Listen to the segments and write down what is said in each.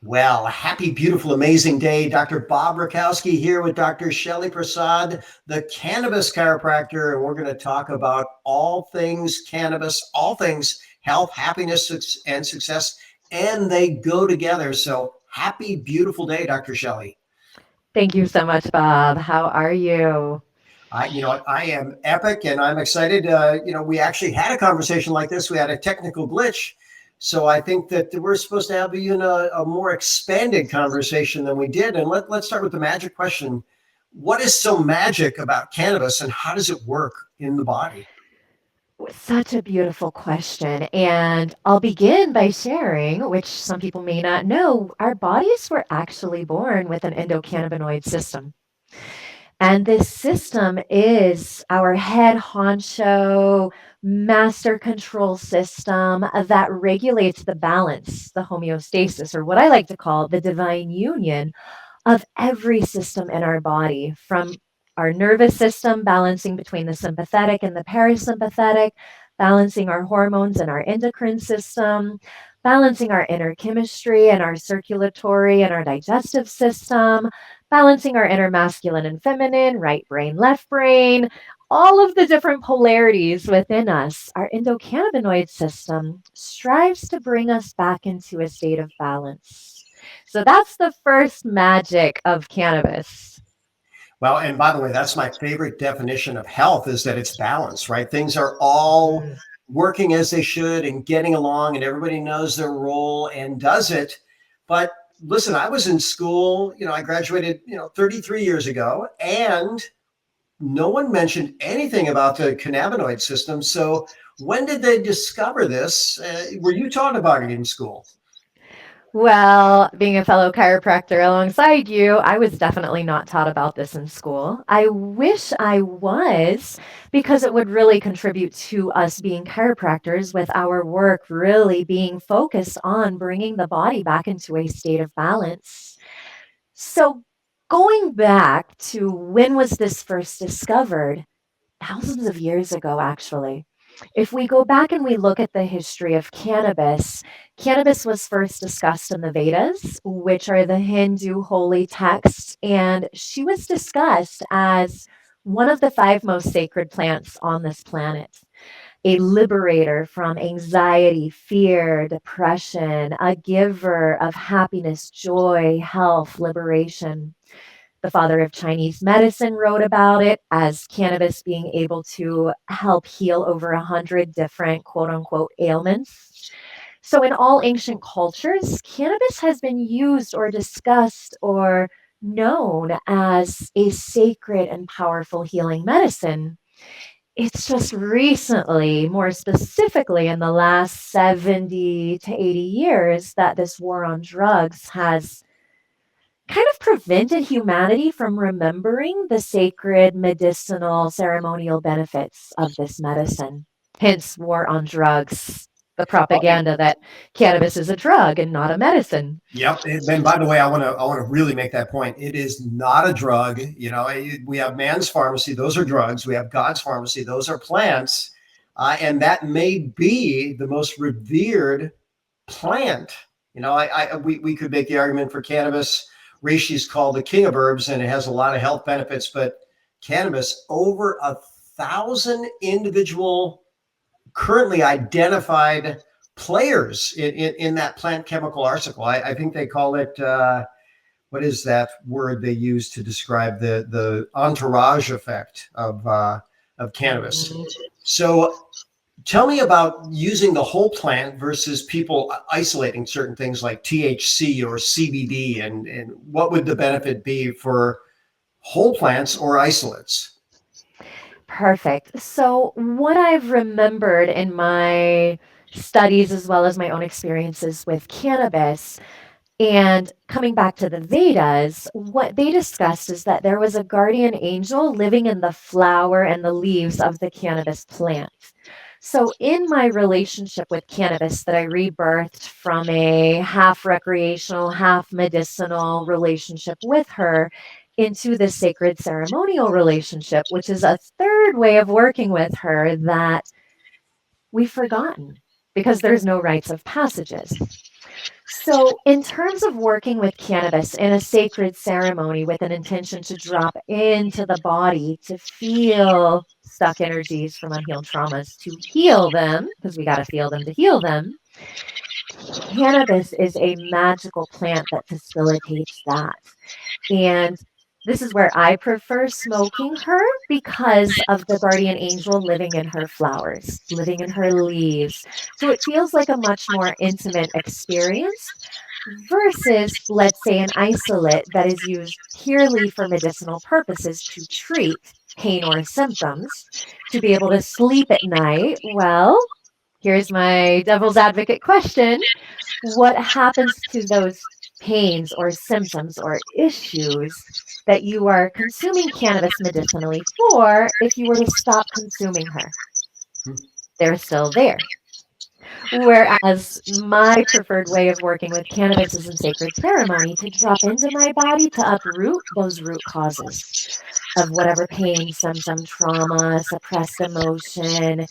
Well, happy, beautiful, amazing day. Dr. Bob Rakowski here with Dr. Shelly Persad, the cannabis chiropractor, and we're going to talk about all things cannabis, all things health, happiness, and success, and they go together. So happy, beautiful day, Dr. Shelly. Thank you so much, Bob. How are you? I am epic, and I'm excited. We actually had a conversation like this. We had a technical glitch, so I think that we're supposed to have even a more expanded conversation than we did. And let's start with the magic question: what is so magic about cannabis, and how does it work in the body? Such a beautiful question. And I'll begin by sharing, which some people may not know, our bodies were actually born with an endocannabinoid system. And this system is our head honcho master control system that regulates the balance, the homeostasis, or what I like to call the divine union of every system in our body, from our nervous system balancing between the sympathetic and the parasympathetic, balancing our hormones and our endocrine system, balancing our inner chemistry and our circulatory and our digestive system, balancing our inner masculine and feminine, right brain, left brain, all of the different polarities within us. Our endocannabinoid system strives to bring us back into a state of balance. So that's the first magic of cannabis. Well, and by the way, that's my favorite definition of health is that it's balance, right? Things are all Mm. working as they should and getting along, and everybody knows their role and does it. But listen, I was in school, I graduated, 33 years ago, and no one mentioned anything about the cannabinoid system. So when did they discover this? Were you taught about it in school? Well, being a fellow chiropractor alongside you, I was definitely not taught about this in school. I wish I was, because it would really contribute to us being chiropractors with our work really being focused on bringing the body back into a state of balance. So, going back to when was this first discovered? Thousands of years ago, actually. If we go back and we look at the history of cannabis, cannabis was first discussed in the Vedas, which are the Hindu holy texts, and she was discussed as one of the five most sacred plants on this planet. A liberator from anxiety, fear, depression, a giver of happiness, joy, health, liberation. The father of Chinese medicine wrote about it as cannabis being able to help heal over 100 different quote unquote ailments. So, in all ancient cultures, cannabis has been used or discussed or known as a sacred and powerful healing medicine. It's just recently, more specifically in the last 70 to 80 years, that this war on drugs has kind of prevented humanity from remembering the sacred medicinal ceremonial benefits of this medicine. Hence, war on drugs, the propaganda that cannabis is a drug and not a medicine. Yep. And by the way, I want to really make that point. It is not a drug. We have man's pharmacy; those are drugs. We have God's pharmacy; those are plants. And that may be the most revered plant. We could make the argument for cannabis. Reishi is called the king of herbs, and it has a lot of health benefits. But cannabis, over 1,000 individual currently identified players in that plant chemical arsenal. I think they call it, what is that word they use to describe the entourage effect of cannabis? Mhm. So tell me about using the whole plant versus people isolating certain things like THC or CBD, and what would the benefit be for whole plants or isolates? Perfect. So, what I've remembered in my studies as well as my own experiences with cannabis, and coming back to the Vedas, what they discussed is that there was a guardian angel living in the flower and the leaves of the cannabis plant. So, in my relationship with cannabis, that I rebirthed from a half recreational, half medicinal relationship with her into this sacred ceremonial relationship, which is a third way of working with her that we've forgotten because there's no rites of passages. So, in terms of working with cannabis in a sacred ceremony with an intention to drop into the body to feel stuck energies from unhealed traumas, to heal them, because we got to feel them to heal them, cannabis is a magical plant that facilitates that. And this is where I prefer smoking her because of the guardian angel living in her flowers, living in her leaves. So it feels like a much more intimate experience versus, let's say, an isolate that is used purely for medicinal purposes to treat pain or symptoms, to be able to sleep at night. Well, here's my devil's advocate question. What happens to those pains or symptoms or issues that you are consuming cannabis medicinally for if you were to stop consuming her? They're still there. Whereas my preferred way of working with cannabis is in sacred ceremony to drop into my body to uproot those root causes of whatever pain, symptom, trauma, suppressed emotion,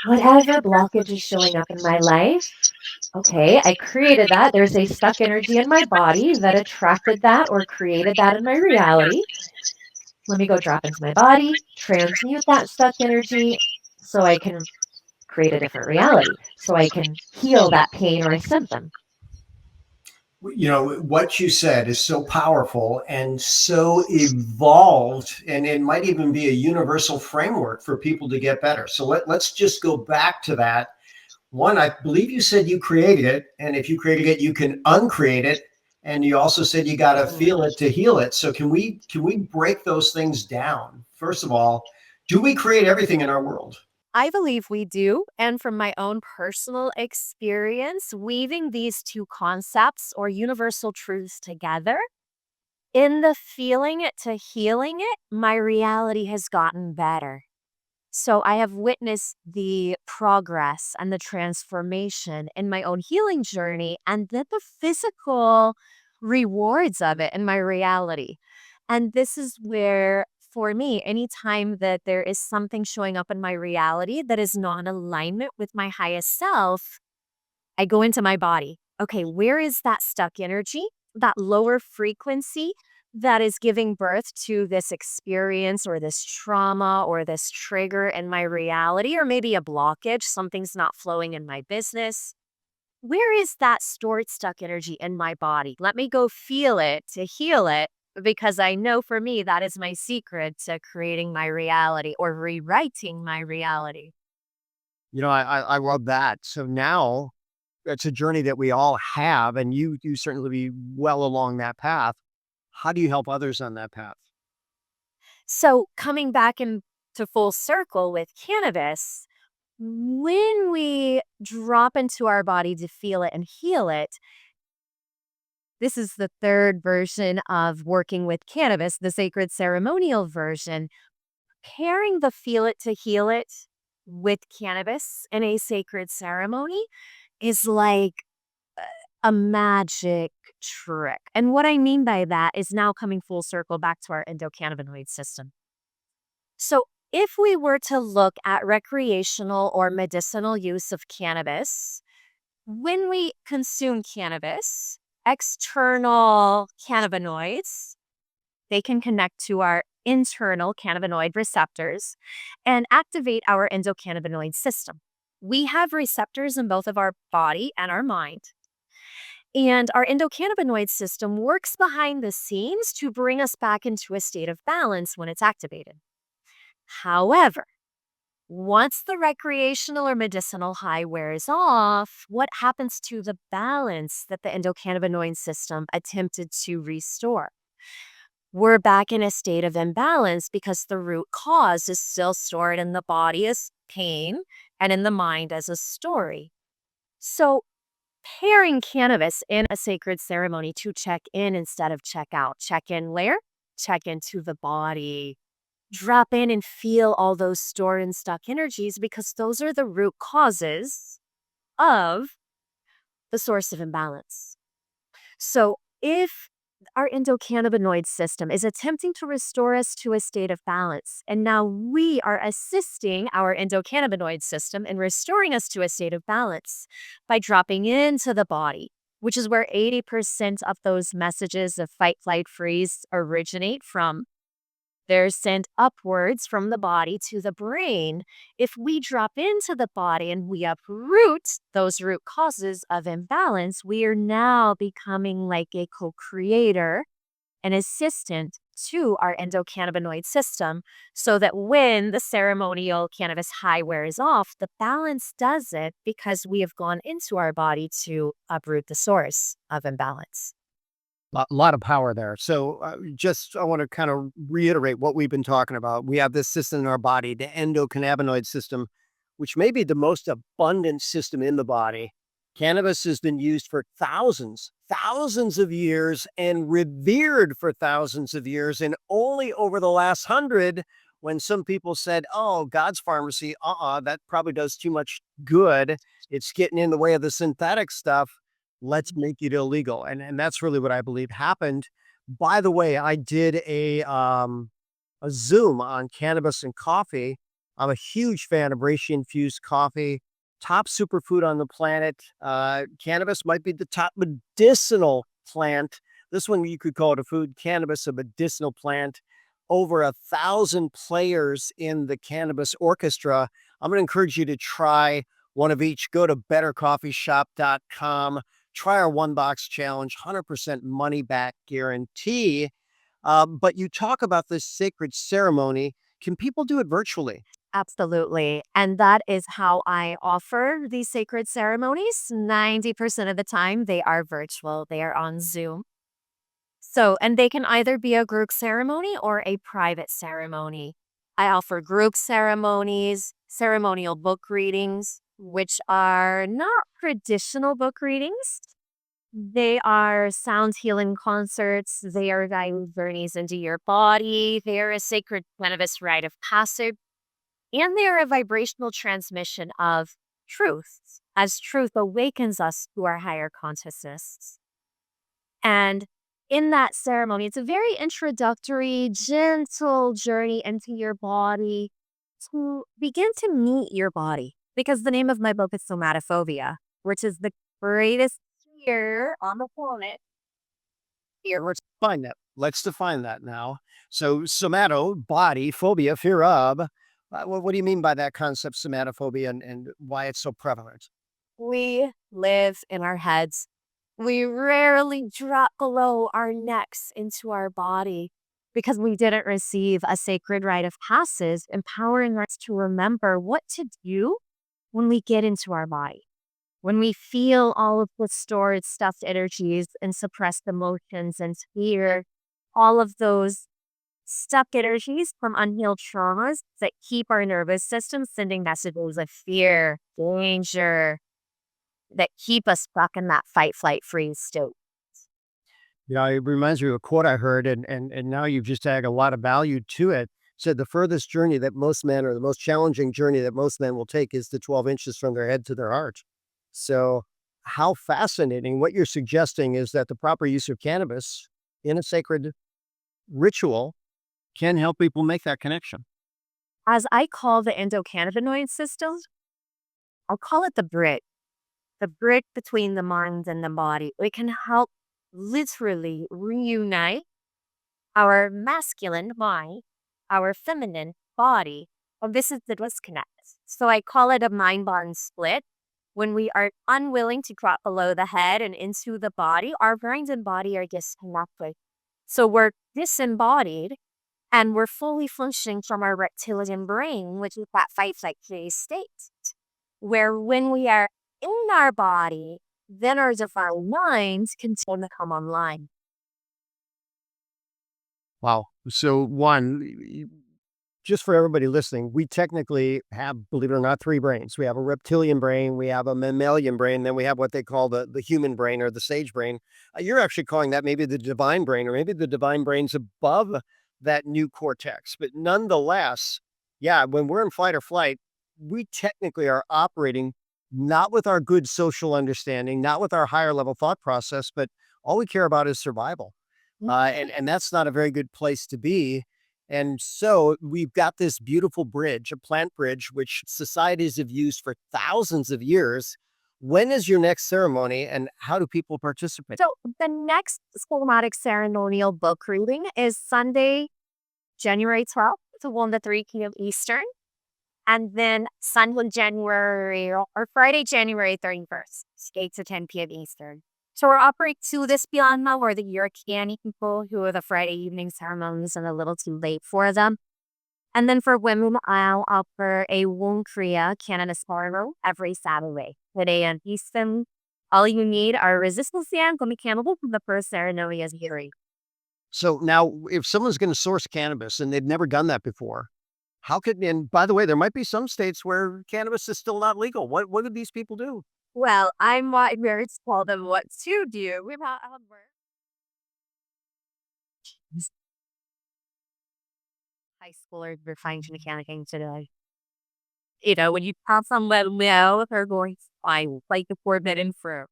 whatever blockage is showing up in my life. Okay, I created that. There's a stuck energy in my body that attracted that or created that in my reality. Let me go drop into my body, transmute that stuck energy so I can create a different reality, so I can heal that pain or symptom. What you said is so powerful and so evolved, and it might even be a universal framework for people to get better. So let's just go back to that. One, I believe you said you created it, and if you created it, you can uncreate it. And you also said you got to feel it to heal it. So can we break those things down? First of all, do we create everything in our world? I believe we do. And from my own personal experience, weaving these two concepts or universal truths together, in the feeling it to healing it, my reality has gotten better. So I have witnessed the progress and the transformation in my own healing journey and then the physical rewards of it in my reality. And this is where, for me, anytime that there is something showing up in my reality that is not in alignment with my highest self, I go into my body. Okay, where is that stuck energy, that lower frequency that is giving birth to this experience or this trauma or this trigger in my reality, or maybe a blockage, something's not flowing in my business? Where is that stored stuck energy in my body? Let me go feel it to heal it because I know for me that is my secret to creating my reality or rewriting my reality. I love that. So now it's a journey that we all have, and you certainly be well along that path. How do you help others on that path? So, coming back into full circle with cannabis, when we drop into our body to feel it and heal it, this is the third version of working with cannabis, the sacred ceremonial version. Pairing the feel it to heal it with cannabis in a sacred ceremony is like a magic trick. And what I mean by that is now coming full circle back to our endocannabinoid system. So, if we were to look at recreational or medicinal use of cannabis, when we consume cannabis, external cannabinoids, they can connect to our internal cannabinoid receptors and activate our endocannabinoid system. We have receptors in both of our body and our mind. And our endocannabinoid system works behind the scenes to bring us back into a state of balance when it's activated. However, once the recreational or medicinal high wears off, what happens to the balance that the endocannabinoid system attempted to restore? We're back in a state of imbalance because the root cause is still stored in the body as pain and in the mind as a story. So, pairing cannabis in a sacred ceremony to check in instead of check out. Check in where? Check into the body. Drop in and feel all those stored and stuck energies because those are the root causes of the source of imbalance. So if our endocannabinoid system is attempting to restore us to a state of balance, and now we are assisting our endocannabinoid system in restoring us to a state of balance by dropping into the body which is where 80% of those messages of fight, flight, freeze originate from. They're sent upwards from the body to the brain. If we drop into the body and we uproot those root causes of imbalance, we are now becoming like a co-creator, an assistant to our endocannabinoid system, so that when the ceremonial cannabis high wears off, the balance does it because we have gone into our body to uproot the source of imbalance. A lot of power there. So I want to kind of reiterate what we've been talking about. We have this system in our body, the endocannabinoid system, which may be the most abundant system in the body. Cannabis has been used for thousands of years and revered for thousands of years. And only over the last 100, when some people said, oh, God's pharmacy, that probably does too much good. It's getting in the way of the synthetic stuff. Let's make it illegal. And that's really what I believe happened. By the way, I did a Zoom on cannabis and coffee. I'm a huge fan of reishi infused coffee, top superfood on the planet. Cannabis might be the top medicinal plant. This one you could call it a food, cannabis, a medicinal plant. Over 1,000 players in the cannabis orchestra. I'm going to encourage you to try one of each. Go to bettercoffeeshop.com. Try our 1-box challenge, 100% money back guarantee. But you talk about this sacred ceremony. Can people do it virtually? Absolutely. And that is how I offer these sacred ceremonies. 90% of the time, they are virtual, they are on Zoom. So, and they can either be a group ceremony or a private ceremony. I offer group ceremonies, ceremonial book readings, which are not traditional book readings. They are sound healing concerts. They are guided journeys into your body. They are a sacred cannabis rite of passage. And they are a vibrational transmission of truth, as truth awakens us to our higher consciousness. And in that ceremony, it's a very introductory, gentle journey into your body to begin to meet your body. Because the name of my book is Somatophobia, which is the greatest fear on the planet. Let's define that now. So somato, body, phobia, fear of. What do you mean by that concept, somatophobia, and why it's so prevalent? We live in our heads. We rarely drop below our necks into our body because we didn't receive a sacred rite of passage empowering us to remember what to do when we get into our body. When we feel all of the stored, stuffed energies and suppressed emotions and fear, all of those stuck energies from unhealed traumas that keep our nervous system sending messages of fear, danger, that keep us stuck in that fight, flight, freeze state. Yeah, it reminds me of a quote I heard, and now you've just added a lot of value to it. Said the furthest journey that most men, or the most challenging journey that most men will take, is the 12 inches from their head to their heart. So how fascinating. What you're suggesting is that the proper use of cannabis in a sacred ritual can help people make that connection. As I call the endocannabinoid system, I'll call it the bridge between the mind and the body. It can help literally reunite our masculine mind, our feminine body. This is the disconnect. So I call it a mind-body split. When we are unwilling to drop below the head and into the body, our brains and body are disconnected. So we're disembodied and we're fully functioning from our reptilian brain, which is that fight, flight, freeze state. Where when we are in our body, then our divine minds continue to come online. Wow. So just for everybody listening, we technically have, believe it or not, 3 brains. We have a reptilian brain, we have a mammalian brain, then we have what they call the human brain or the sage brain. You're actually calling that maybe the divine brain, or maybe the divine brain's above that new cortex. But nonetheless, yeah, when we're in fight or flight, we technically are operating not with our good social understanding, not with our higher level thought process, but all we care about is survival. And that's not a very good place to be. And so we've got this beautiful bridge, a plant bridge, which societies have used for thousands of years. When is your next ceremony and how do people participate? So the next Scholastic ceremonial book reading is Sunday, January 12th to 1 to 3 p.m. Eastern. And then Sunday, January or Friday, January 31st, 8 to 10 p.m. Eastern. So we're offering to this beyond now or the European people who are the Friday evening ceremonies and a little too late for them. And then for women, I'll offer a Womb Kriya Canada Sparrow every Saturday, 8 a.m. Eastern. All you need are resistance and chemical from the first ceremony as hearing. So now, if someone's going to source cannabis and they've never done that before, how could, and by the way, there might be some states where cannabis is still not legal. What do these people do? Well, I'm not here to tell them what to do. We've had high schoolers were finding mechanicking today. You know, when you tell someone no, they're going to find like a forbidden fruit.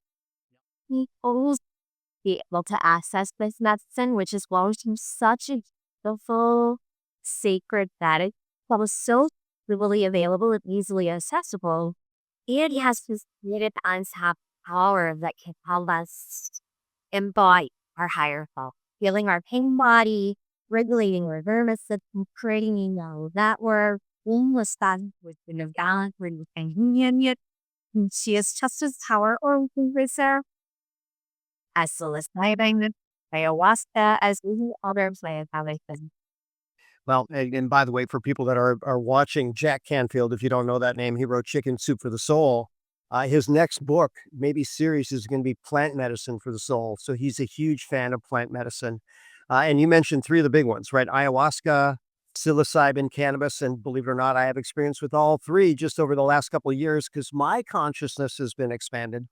People be able to access this medicine, which is launched in such a beautiful, sacred setting that was so really available and easily accessible. It has this needed untapped power that can help us embody our higher self, healing our pain body, regulating our nervous system, creating that we're almost done with the balance, with the and she is just as power or reserve as psilocybin, ayahuasca, as any other plant have I been. Well, and by the way, for people that are watching, Jack Canfield, if you don't know that name, he wrote Chicken Soup for the Soul. His next book, maybe series, is going to be Plant Medicine for the Soul. So he's a huge fan of plant medicine. And you mentioned three of the big ones, right? Ayahuasca, psilocybin, cannabis, and believe it or not, I have experience with all three just over the last couple of years because my consciousness has been expanded.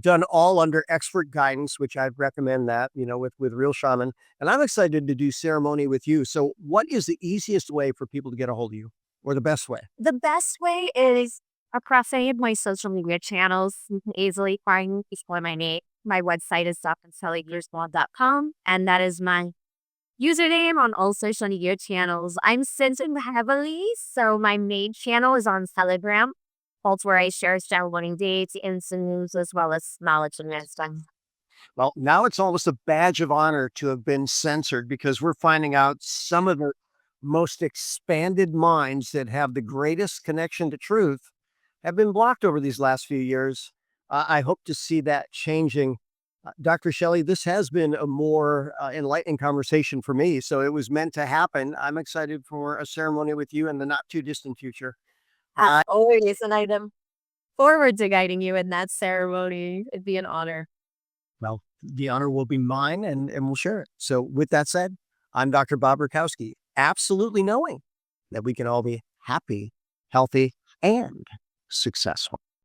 Done all under expert guidance, which I'd recommend that, with real shaman. And I'm excited to do ceremony with you. So what is the easiest way for people to get a hold of you or the best way? The best way is across any of my social media channels. You can easily find me before my name. My website is upandsellingearsblog.com, and that is my username on all social media channels. I'm censored heavily, so my main channel is on Telegram. That's where I share ceremony dates, incidents, as well as knowledge and wisdom. Well, now it's almost a badge of honor to have been censored because we're finding out some of the most expanded minds that have the greatest connection to truth have been blocked over these last few years. I hope to see that changing. Dr. Shelley, this has been a more enlightening conversation for me. So it was meant to happen. I'm excited for a ceremony with you in the not too distant future. As always, and I'm forward to guiding you in that ceremony. It'd be an honor. Well, the honor will be mine and we'll share it. So with that said, I'm Dr. Bob Rakowski, absolutely knowing that we can all be happy, healthy, and successful.